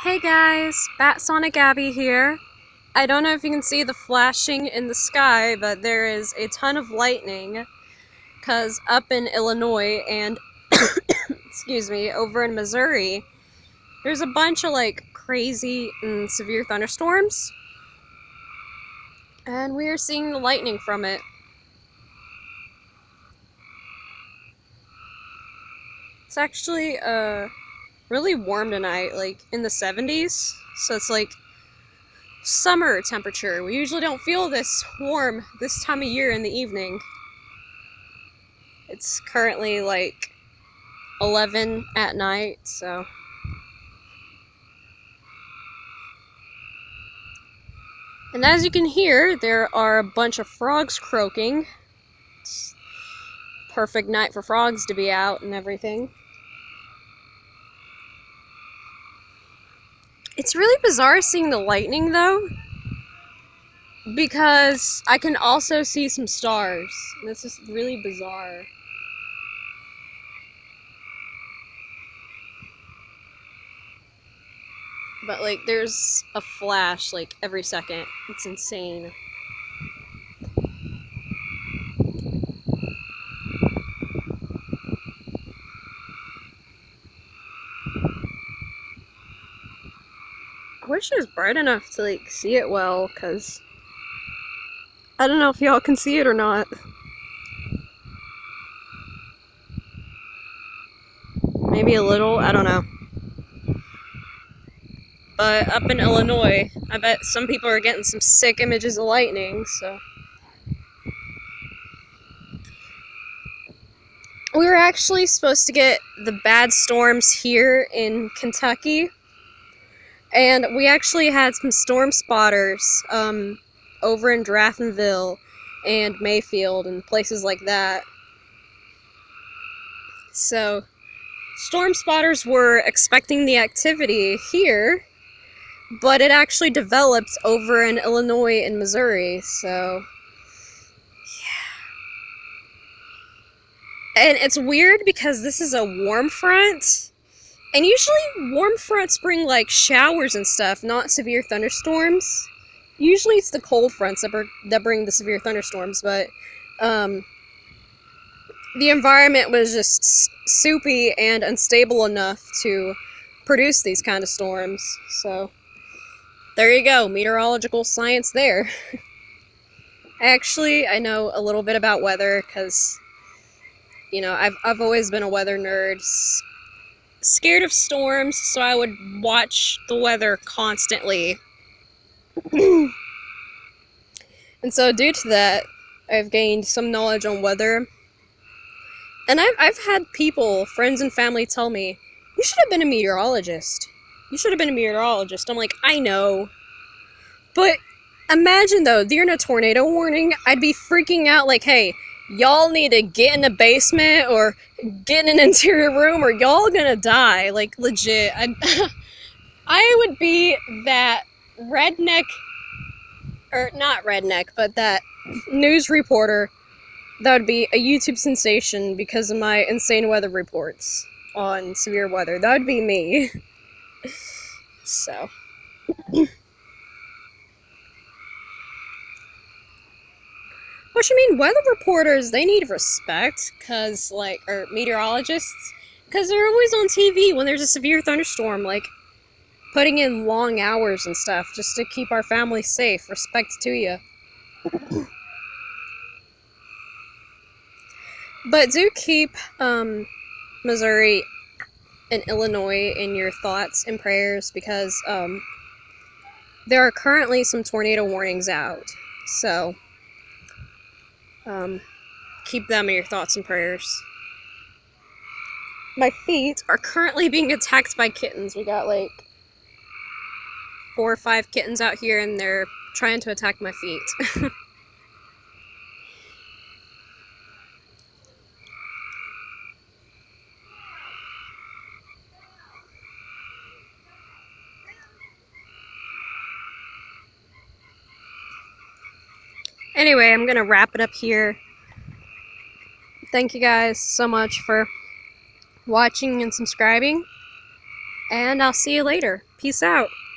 Hey guys, Batsonic Abby here. I don't know if you can see the flashing in the sky, but there is a ton of lightning because up in Illinois and excuse me, over in Missouri, there's a bunch of like crazy and severe thunderstorms, and we are seeing the lightning from it. It's actually really warm tonight, like in the 70s, so it's like summer temperature. We usually don't feel this warm this time of year in the evening. It's currently like 11 at night, so. And as you can hear, there are a bunch of frogs croaking. It's a perfect night for frogs to be out and everything. It's really bizarre seeing the lightning though, because I can also see some stars. This is really bizarre. But like there's a flash like every second. It's insane. I wish it was bright enough to like see it well, cause I don't know if y'all can see it or not. Maybe a little, I don't know. But up in Illinois, I bet some people are getting some sick images of lightning, so. We were actually supposed to get the bad storms here in Kentucky, and we actually had some storm spotters over in Draftonville and Mayfield and places like that. So, storm spotters were expecting the activity here, but it actually developed over in Illinois and Missouri, so. And it's weird because this is a warm front, and usually warm fronts bring like showers and stuff, not severe thunderstorms. Usually it's the cold fronts that bring the severe thunderstorms, but the environment was just soupy and unstable enough to produce these kind of storms. So there you go, meteorological science there. Actually, I know a little bit about weather because, you know, I've always been a weather nerd. Scared of storms, so I would watch the weather constantly. And so due to that, I've gained some knowledge on weather. And I've had people, friends and family, tell me, you should have been a meteorologist. You should have been a meteorologist. I'm like, I know. But imagine though, during a tornado warning, I'd be freaking out like, hey, y'all need to get in the basement or get in an interior room or y'all gonna die. Like, legit. I would be that redneck, or not redneck, but that news reporter that would be a YouTube sensation because of my insane weather reports on severe weather. That would be me. So. What you mean, weather reporters, they need respect, cause like, or meteorologists, cause they're always on TV when there's a severe thunderstorm, like, putting in long hours and stuff just to keep our family safe. Respect to you. But do keep Missouri and Illinois in your thoughts and prayers because there are currently some tornado warnings out. So keep them in your thoughts and prayers. My feet are currently being attacked by kittens. We got like 4 or 5 kittens out here and they're trying to attack my feet. Anyway, I'm gonna wrap it up here. Thank you guys so much for watching and subscribing. and I'll see you later. Peace out.